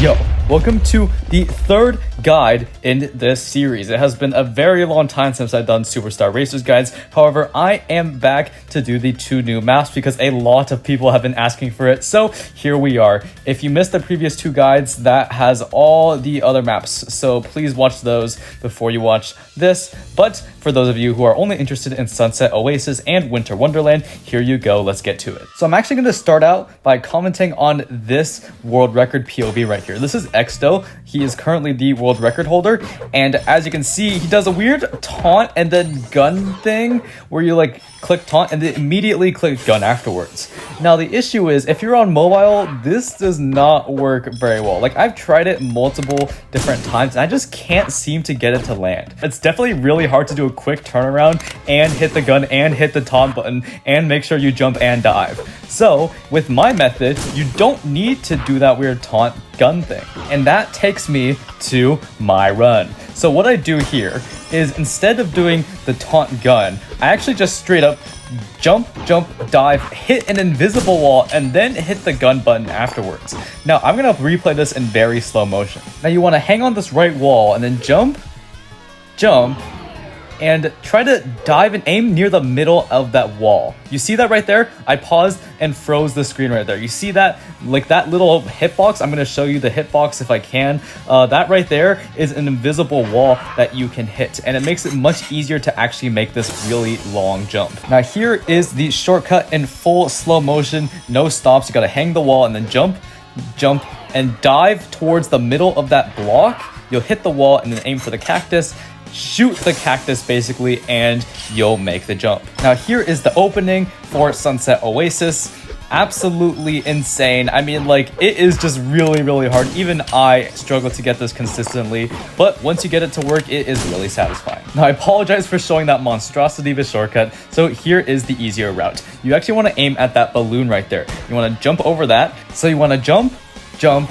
Yo, welcome to the third guide in this series. It has been a very long time since I've done Superstar Racers guides. However, I am back to do the 2 new maps because a lot of people have been asking for it. So here we are. If you missed the previous 2 guides, that has all the other maps. So please watch those before you watch this. But for those of you who are only interested in Sunset Oasis and Winter Wonderland, here you go. Let's get to it. So I'm actually going to start out by commenting on this world record POV right here. This is Exto. He is currently the world record holder, and as you can see, he does a weird taunt and then gun thing where you like click taunt and then immediately click gun afterwards. Now the issue is if you're on mobile, this does not work very well. Like I've tried it multiple different times and I just can't seem to get it to land. It's definitely really hard to do a quick turnaround and hit the gun and hit the taunt button and make sure you jump and dive. So with my method, you don't need to do that weird taunt gun thing. And that takes me to my run. So what I do here is instead of doing the taunt gun, I actually just straight up jump, dive, hit an invisible wall, and then hit the gun button afterwards. Now I'm gonna replay this in very slow motion. Now you wanna hang on this right wall and then jump, and try to dive and aim near the middle of that wall. You see that right there? I paused and froze the screen right there. You see that? Like that little hitbox? I'm gonna show you the hitbox if I can. That right there is an invisible wall that you can hit, and it makes it much easier to actually make this really long jump. Now here is the shortcut in full slow motion, no stops. You gotta hang the wall and then jump, and dive towards the middle of that block. You'll hit the wall and then aim for the cactus. Shoot the cactus basically, and you'll make the jump. Now here is the opening for Sunset Oasis. Absolutely insane. I mean, like, it is just really hard. Even I struggle to get this consistently, but once you get it to work, it is really satisfying. Now I apologize for showing that monstrosity of a shortcut. So here is the easier route. You actually want to aim at that balloon right there. You want to jump over that. So you want to jump,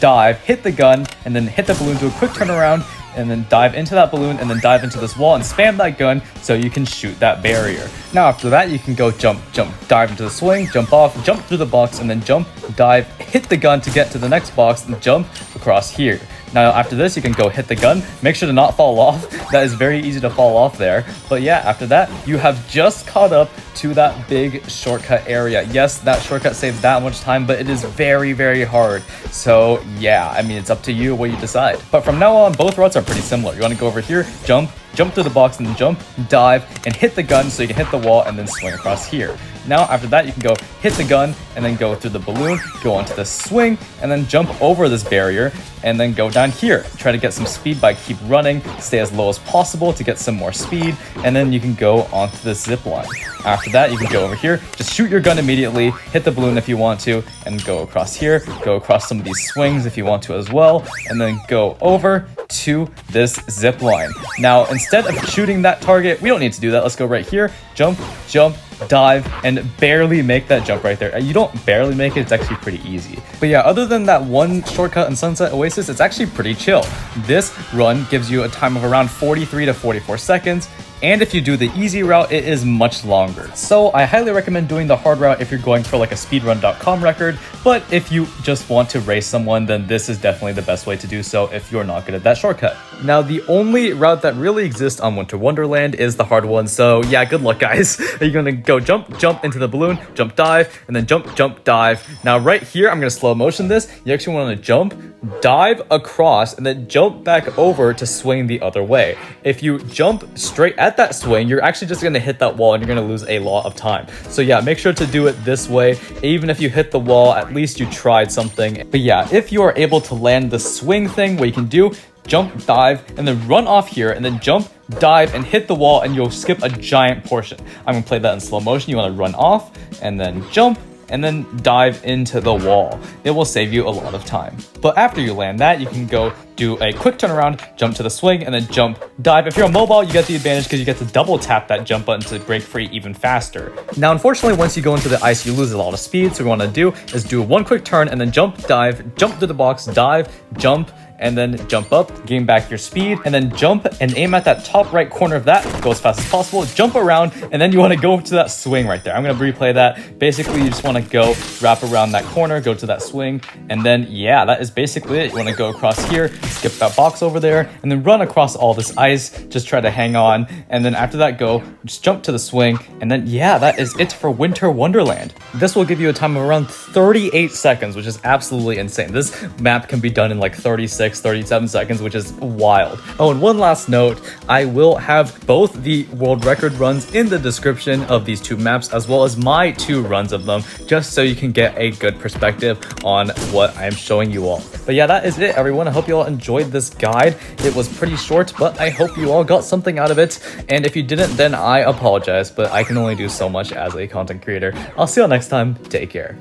dive, hit the gun, and then hit the balloon, do a quick turnaround, and then dive into that balloon, and then dive into this wall and spam that gun so you can shoot that barrier. Now after that, you can go jump, dive into the swing, jump off, jump through the box, and then jump, dive, hit the gun to get to the next box, and jump across here. Now after this, you can go hit the gun. Make sure to not fall off. That is very easy to fall off there. But yeah, after that, you have just caught up to that big shortcut area. Yes, that shortcut saves that much time, but it is very hard. So yeah, I mean, it's up to you what you decide. But from now on, both routes are pretty similar. You want to go over here, jump through the box, and then jump, dive, and hit the gun so you can hit the wall and then swing across here. Now after that, you can go hit the gun and then go through the balloon, go onto the swing, and then jump over this barrier and then go down here. Try to get some speed by keep running, stay as low as possible to get some more speed, and then you can go onto the zip line. After that, you can go over here, just shoot your gun immediately, hit the balloon if you want to, and go across here, go across some of these swings if you want to as well, and then go over to this zip line. Now, instead of shooting that target, we don't need to do that. Let's go right here, jump, dive, and barely make that jump right there. You don't barely make it, it's actually pretty easy. But yeah, other than that one shortcut in Sunset Oasis, it's actually pretty chill. This run gives you a time of around 43 to 44 seconds. And if you do the easy route, it is much longer. So I highly recommend doing the hard route if you're going for like a speedrun.com record. But if you just want to race someone, then this is definitely the best way to do so if you're not good at that shortcut. Now, the only route that really exists on Winter Wonderland is the hard one. So yeah, good luck, guys. You're gonna go jump into the balloon, jump, dive, and then jump, dive. Now right here, I'm gonna slow motion this. You actually wanna jump, dive across, and then jump back over to swing the other way. If you jump straight at that swing, you're actually just gonna hit that wall and you're gonna lose a lot of time. So yeah, make sure to do it this way. Even if you hit the wall, at least you tried something. But yeah, if you are able to land the swing thing, what you can do, jump, dive, and then run off here, and then jump, dive, and hit the wall, and you'll skip a giant portion. I'm gonna play that in slow motion. You wanna run off, and then jump, and then dive into the wall. It will save you a lot of time. But after you land that, you can go do a quick turnaround, jump to the swing, and then jump, dive. If you're on mobile, you get the advantage because you get to double tap that jump button to break free even faster. Now, unfortunately, once you go into the ice, you lose a lot of speed. So what we want to do is do one quick turn and then jump, dive, jump to the box, dive, jump, and then jump up, gain back your speed, and then jump and aim at that top right corner of that. Go as fast as possible, jump around, and then you want to go to that swing right there. I'm going to replay that. Basically, you just want to go wrap around that corner, go to that swing, and then yeah, that is basically it. You want to go across here, skip that box over there, and then run across all this ice. Just try to hang on, and then after that, go just jump to the swing, and then yeah, that is it for Winter Wonderland. This will give you a time of around 38 seconds, which is absolutely insane. This map can be done in like 36, 37 seconds, which is wild. Oh, and one last note, I will have both the world record runs in the description of these two maps, as well as my 2 runs of them, just so you can get a good perspective on what I'm showing you all. But yeah, that is it, everyone. I hope you all enjoyed this guide. It was pretty short, but I hope you all got something out of it. And if you didn't, then I apologize, but I can only do so much as a content creator. I'll see you all next time. Take care.